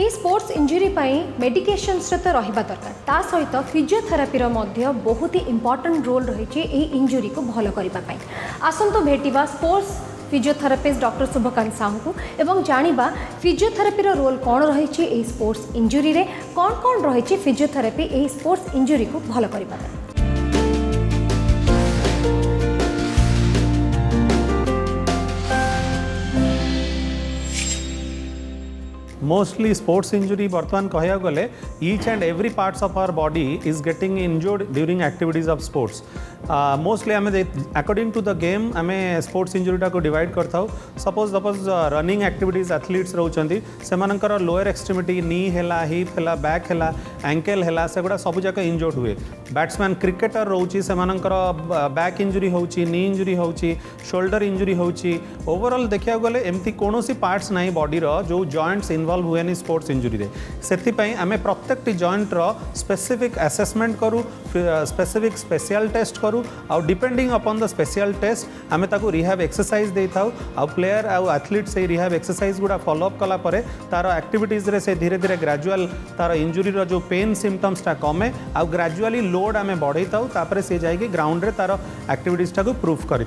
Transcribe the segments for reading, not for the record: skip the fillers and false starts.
ए sports injury medications तो रहिबा दरकार ता सहित फिजियोथेरापीर मध्य बहुत ही इंपोर्टेंट रोल रही इंजुरी को भल करने। आसंतु भेटिबा sports physiotherapist doctor Shubhkant Sahu को एवं जानिबा फिजियोथेरापीर रोल कौन रही स्पोर्ट्स इंजुरी रे कौन कौन रही फिजियोथेरापी ए स्पोर्ट्स इंजुरी को भल करने। मोस्टली स्पोर्ट्स इंजुरी बर्तमान कहया गले each and every parts of our body is getting injured during activities of sports. Mostly आम अकॉर्डिंग टू द गेम आम स्पोर्ट्स इंजुरीटा को डिवाइड करता। सपोज रनिंग एक्टिविटीज एथलीट्स रोचंती से लोअर एक्सट्रीमिटी नी है हिप है बैक है एंकल है सेगुड़ा सब जाक इंजोर्ड हुए। बैट्समैन क्रिकेटर रोची से बैक इंजुरी होची नी इंजुरी होची शोल्डर इंजुरी होची। ओवरऑल देखा गले एमती कौन पार्ट्स ना बॉडीर जो जॉइंट्स इन्वॉल्व हुए स्पोर्ट्स इंजुरी रे से आम प्रत्येक जॉइंट रो स्पेसिफिक असेसमेंट करूँ स्पेसिफिक स्पेशल टेस्ट करूँ आउ depending upon the special test आम ताकू रिहाब एक्सरसाइज दे था आउ प्लेयर आउ एथलीट से रिहाब एक्सरसाइज गुड़ा फॉलोअप कला परे तार एक्टिविटीज रे से धीरे धीरे ग्रेजुअल तार इंजुरी रो जो पेन सिम्पटम्सटा कमे आउ ग्रेजुअली लोड आम बढ़ई था तापर से जाइए ग्राउंड रे तार एक्टिविटीजटा को प्रूफ करें।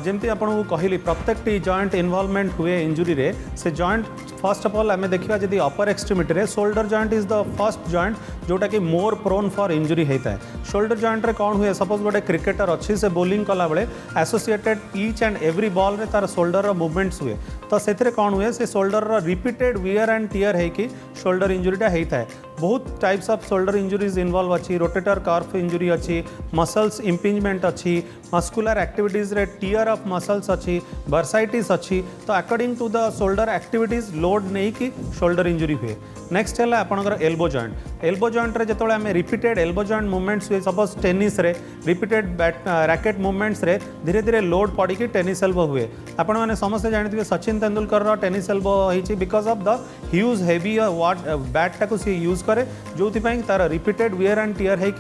जमती आपको कहली प्रत्येक जॉइंट इन्वॉल्वमेंट हुए इंजुरी रे से जॉइंट फर्स्ट ऑफ ऑल आम देखा जब अपर एक्सट्रीमिटी रे shoulder joint is the first joint जोटा कि मोर प्रोन फॉर इंजुरी होता है। शोल्डर जॉइंट रे कौन हुए सपोज गोटे क्रिकेटर अच्छी से बोलिंग कला बेले associated each and every ball रे तार शोल्डर मूवमेंट्स हुए तो से कौन हुए से shoulder repeated wear and tear होगी शोल्डर इंजुरीटा होता है। बहुत types of shoulder injuries involve अच्छी रोटेटर कर्फ इंजुरी अच्छी मसल्स इम्पिंजमेंट अच्छी मस्कुलर एक्टिविटीज रे टीयर ऑफ मसल्स अच्छी बर्साइटिस अच्छी तो according to the shoulder activities load नहीं कि शोल्डर इंजुरी हुए। नेक्स्ट है आपंकर एल्बो जॉइंट रे जो आम रिपीटेड एल्बो जॉइंट मूवमेंट्स हुए सपोज टेनिस रे रिपीटेड रैकेट मूवमेंट्स रे धीरे धीरे लोड पड़ी टेनिस एल्बो हुए। आपण मैंने समस्ते जानते सचिन तेंदुलकर टेनिस एल्बो होती because of the huge heavy bat टाक सी यूज करे जो तार रिपीटेड वियर एंड टीयर है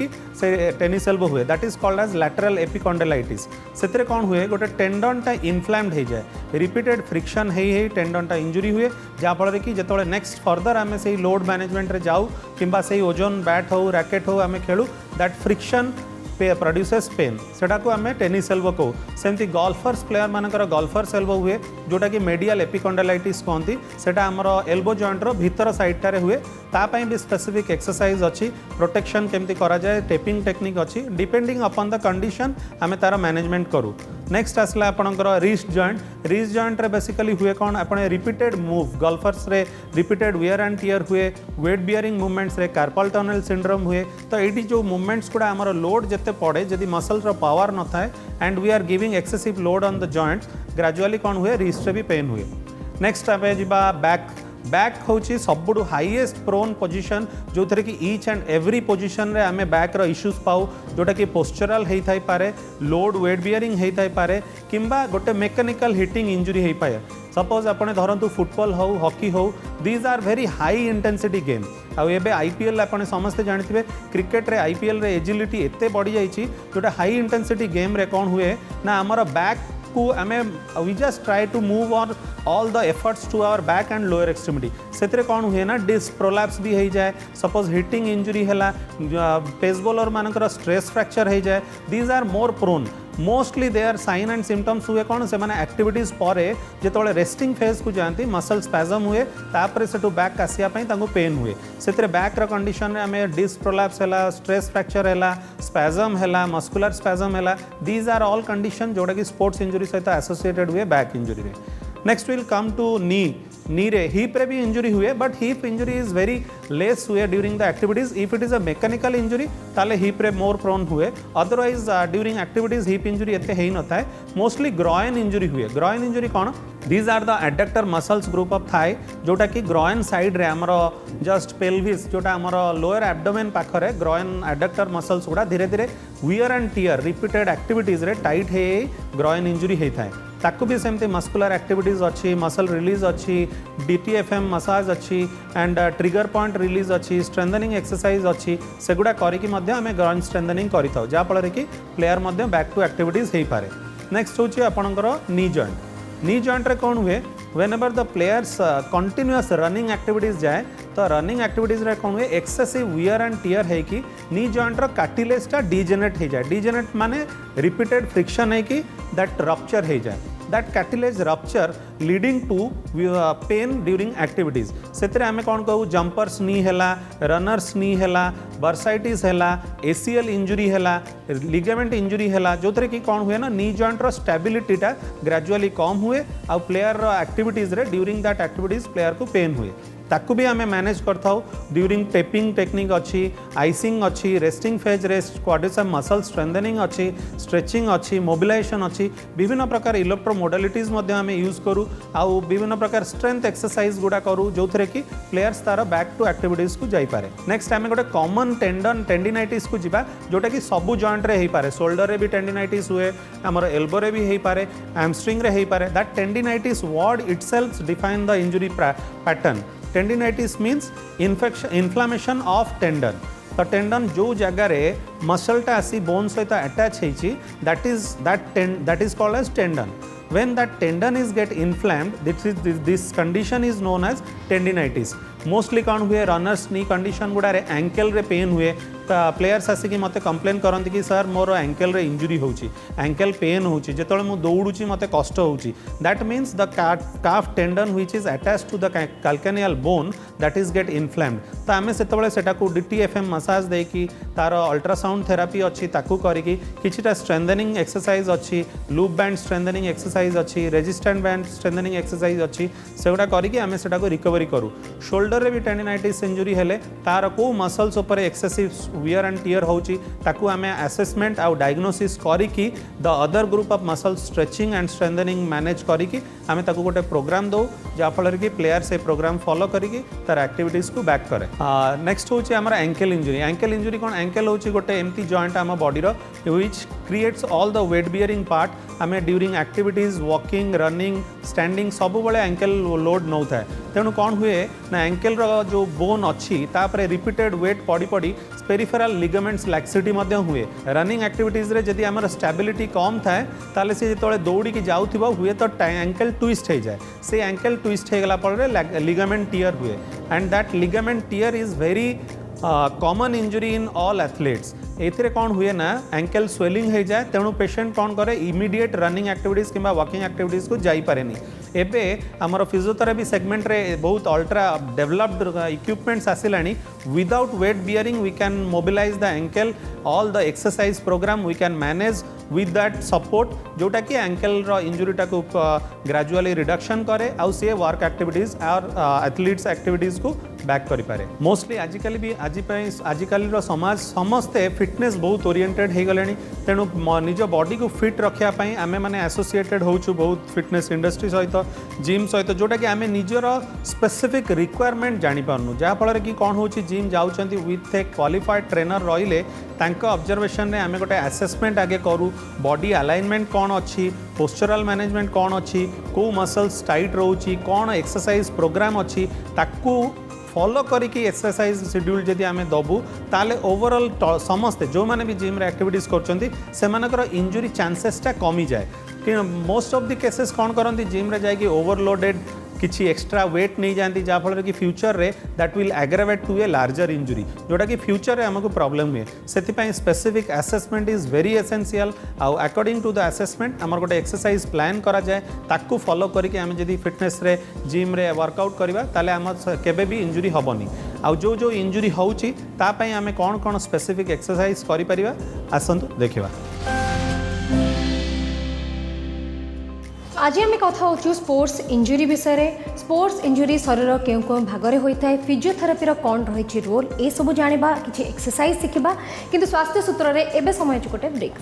से टेनिस एल्बो हुए that is called as lateral epicondylitis. से कौन हुए गोटे टेंडनटा इनफ्लेम्ड हो जाए रिपीटेड फ्रिक्शन है टेंडनटा इंजुरी हुए जहाँफल कि जो नेक्स्ट फर्दर आम से लोड मैनेजमेंट रे जाऊ किंबा से ओजन बैट हो रैकेट हो आम खेलू दैट फ्रिक्शन प्रोड्यूसेस पेन सेटा को आम टेनिस एल्बो कहू। सेमती गोल्फर्स प्लेयर मानकर गोल्फर्स एल्बो हुए जोटा कि मेडियल एपिकॉन्डाइटिस कहती सेटा आमर एल्बो जॉइंट रो भीतर साइडटारे हुए तापाई भी स्पेसिफिक एक्सरसाइज अच्छी प्रोटेक्शन केमती करा जाए टेपिंग टेक्निक अच्छी डिपेंडिंग अपॉन द कंडीशन आम तार मैनेजमेंट करूँ। नेक्स्ट आसला आपणकर रिस्ट जॉइंट रे बेसिकली हुए कौन आप रिपीटेड मूव गोल्फर्स रे रिपीटेड वियर एंड टीयर हुए वेट बियरिंग मूवमेंट्स रे कार्पल टनल सिंड्रोम हुए तो ये जो मूवमेंट्स गुड़ा आमर लोड जिते पड़े जदि मसल्स पावर न थाए and we are giving excessive load on the joints gradually कौन हुए रिस्ट रे भी पेन हुए। नेक्स्ट आम जा बैक हूँ सबुठ हाईएस्ट प्रोन पोजिशन जो थे कि ईच एंड एवरी पोजिशन रे आमे बैक रो इश्यूज पाऊ जोटा कि पोस्चरल होता पारे लोड वेट बियरिंग होता पारे किंबा गोटे मेकानिकल हिटिंग इंजुरी हो पाए। सपोज आपने धरतु फुटबॉल हो हॉकी हो these are very high intensity game आउ एबे आईपीएल आपने समस्ते जानते क्रिकेट रे आईपीएल रे एजिलिटी एते बढ़ी जाइए जोटा हाई इंटेंसिटी गेम रे कौन हुए ना आमर बैक को आमे we just try to move on all the efforts to our back and lower extremity से कौन हुए ना डिस्क प्रोलैप्स भी हो जाए सपोज हिटिंग इंजुरी है पेस बॉलर मानकर स्ट्रेस फ्रैक्चर हो जाए these are more prone mostly they are sign and symptoms हुए कौन से एक्टिविटीज पर जो रेस्टिंग फेज को जाती मसल स्पैजम हुए तापर से बैक आसापी पेन हुए से बैक रो कंडीशन आम डिस्क प्रोलैप्स है स्ट्रेस फ्रैक्चर है स्पैजम है मस्कुलर स्पैजम है दीज आर ऑल कंडीशन जोटा कि स्पोर्ट्स इंजुरी सहित एसोसिएटेड हुए बैक इंजुरी रे। Next will come to knee रे हिप रे भी इंजुरी हुए but hip injury is very less हुए during the activities if it is a mechanical injury ताले हिप रे मोर प्रोन हुए otherwise during activities hip injury एते ही न थाए मोस्टली ग्रॉइन इंजुरी हुए। ग्रॉइन इंजुरी कौन these are the adductor muscles group of thigh जोटा कि ग्रॉइन साइड रे आमर जस्ट पेल्विस जोटा आमर लोअर एब्डोमेन पाखरे ग्रॉइन एडक्टर मसल्स गुड़ा धीरे धीरे wear and tear repeated activities रे टाइट है ग्रॉइन इंजुरी होता है ताकू भी सेमती मस्कुलर एक्टिविटीज अच्छी मसल रिलीज अच्छी डीटीएफएम मसाज अच्छी एंड ट्रिगर पॉइंट रिलीज अच्छी स्ट्रेंथनिंग एक्सरसाइज अच्छी सेगुड़ा करिकी मध्य आमे ग्रॉइन स्ट्रेंथनिंग करिथाउ जहाँफल कि प्लेयर मध्य बैक टू एक्टिविटीज हो पारे। नेक्स्ट हूँ आपणकर नी जॉइंट रे कौन हुए whenever the players continuous running activities जाए तो रनिंग एक्टिविटीज रे कौन हुए एक्सेसिव वियर एंड टियर है कि नी जॉइंट रो कार्टिलेज डीजेनेट हो जाए डीजेनेट माने रिपीटेड फ्रिक्शन है कि दैट रप्चर हो जाए that cartilage rupture leading to pain during activities सेतरे आमे कौन कहू जंपर्स नी हैला रनर्स नी हैला बर्साइटिस हैला ACL इंजुरी हैला लिगामेंट इंजुरी हैला जो थरे कि कौन हुए ना नी जॉइंट रो स्टेबिलिटी टा ग्रेजुअली कम हुए आ प्लेयर रो एक्टिविटीज रे ड्यूरिंग दैट एक्टिविटीज प्लेयर को पेन हुए ताकू भी आमे मैनेज करता ड्यूरिंग टेपिंग टेक्निक अच्छी आइसिंग अच्छी resting phase rest quadricep muscle strengthening अच्छी स्ट्रेचिंग अच्छी मोबिलाइजेशन अच्छी विभिन्न प्रकार इलेक्ट्रो मोडालिटीज आमे यूज करूँ आउ विभिन्न प्रकार स्ट्रेंथ एक्सरसाइज गुड़ा करूँ जो थे कि प्लेयर्स तार बैक टू एक्टिविटीज को जाइपारे नेक्स्ट आमे गोटे कॉमन टेंडन टेंडिनाइटिस को जिबा जोटा कि सबू जॉइंट रे पारे शोल्डर रे भी टेंडिनाइटिस हुए आमर एल्बो रे भी पारे हैमस्ट्रिंग रे पारे that tendinitis word itself define the injury pattern tendinitis means inflammation of tendon तो टेंडन जो जगह रे मसलटा आसी बोन सहित अटैच होइछि that is called as tendon when that tendon is get inflamed this condition is known as tendinitis mostly कौन हुए रनर्स नी कंडीशन गुड़ारे एंकल रे पेन हुए प्लेयर्स आसिक मत कंप्लेन करती कि सर मोर एंकल रे इंजुरी होची एंकल पेन होची जेतले मु दौड़ुची मते कष्ट होची that means the calf tendon which is attached to the calcaneal bone that is get inflamed तो आम से सेटा को DTFM मसाज देकी तार अल्ट्रासाउंड थेरापी अच्छी ताकू करिकी किछिटा स्ट्रेंथनिंग एक्सरसाइज अच्छी लूप बैंड स्ट्रेंथनिंग एक्सरसाइज अच्छी रेजिस्टेंट बैंड स्ट्रेंथनिंग एक्सरसाइज अच्छी सेगुड़ा करिकी आम सेटा को रिकवरी करू शोल्डर रे भी टेंडिनाइटिस इंजुरी हेले तार को मसल्स ऊपर एक्सेसिव वियर एंड टियर होची ताकू आमे असेसमेंट आउ डायग्नोसिस करिकी the other group of muscle stretching and strengthening manage करिकी आमे ताकू गोटे प्रोग्राम दो जा फल कि प्लेयर से प्रोग्राम फॉलो करिकी तार एक्टिविटीज को बैक करे नेक्स्ट होची हमर एंकल इंजुरी कोन एंकल होची गोटे एमती जॉइंट आम बॉडी रो which creates all the weight bearing part आमे during activities walking running standing सब बेले एंकल लोड नौ थाए तेणु कौन हुए ना एंकल रो जो बोन अच्छी तापरे रिपीटेड वेट पड़ी पड़ी पेरिफेराल लिगामेंट्स लैक्सिटी मध्य हुए रनिंग एक्टिविटीज रे जदि आमर स्टेबिलिटी कम थाए ताले से जेतोले दौड़ी की जाउथिबो हुए तो एंकल ट्विस्ट हो जाए से एंकल ट्विस्ट हो गला पर लिगामेंट टियर हुए and that ligament tear is very common injury in all athletes एथिरे कौन हुए ना एंकल स्वेलिंग हो जाए तेणु पेशेंट कौन करे इमीडिएट रनिंग एक्टिविटीज किंबा वॉकिंग एक्टिविटीज को जाई पारेनी एबे आमर फिजियोथेरापी सेगमेंट रे बहुत अल्ट्रा डेवलप्ड इक्विपमेंट्स आसिलानी without weight bearing we can mobilise the ankle all the exercise programme we can manage with that support जोटा कि एंकल रो इंजुरीटा को ग्रेजुअली रिडक्शन करे आउ सी वर्क एक्टिविटीज और एथलीट्स एक्टिविटीज को बैक करि पारे मोस्टली आजिकल भी आजिकल समाज समस्ते फिटनेस बहुत ओरिएंटेड हो गले तेणु निज बॉडी को फिट रखापी आम मैंने एसोसिएटेड होचु बहुत फिटनेस इंडस्ट्री सहित जिम सहित जोटा कि आम निजर स्पेसिफिक रिक्वायरमेंट जानीपारनु जहाँफल कि कौन हो जिम जाऊँच विथ ए क्वालिफाइड ट्रेनर रहिले तांको ऑब्जर्वेशन रे आमे गोटे असेसमेंट आगे करूँ बॉडी अलाइनमेंट कौन अच्छी पोस्चरल मैनेजमेंट कौन अच्छी को मसल्स टाइट रोची कौन एक्सरसाइज प्रोग्राम अच्छी ताकू फॉलो करिकी एक्सरसाइज शेड्यूल जदि आमे दबु ताले ओवरऑल समस्ते जो माने भी जिम रे एक्टिविटीज करछंती सेमानकर इंजुरी चांसेसटा कमी जाए कि मोस्ट ऑफ द केसेस कौन करती जिम रे जाइए ओवरलोडेड किसी एक्स्ट्रा वेट नहीं जाती जहाँफल कि फ्यूचर रे that will aggravate to a larger injury जोटा कि फ्यूचर रे हमको प्रॉब्लम हुए से specific assessment is very essential आउ अकॉर्डिंग टू द असेसमेंट आमर गोटे एक्सरसाइज प्लान करा जाए ताकू फॉलो करके आम जब फिटनेस रे जिम रे वर्कआउट करवा ताले आम केबे भी इंजुरी हेबनी आउ जो जो इंजुरी होउची तापई आमे कौन कौन स्पेसिफिक एक्सरसाइज करि परिबा आसंतु देखिबा आज आम कथा होचु स्पोर्ट्स इंजुरी विषय में स्पोर्ट्स इंजुरी शरीर केउ केउ भागरे होता है फिजियोथेरापी कौन रही रोल ये सब जाना किसी एक्सरसाइज शिखा किंतु स्वास्थ्य सूत्र में एवं समय गोटे ब्रेक।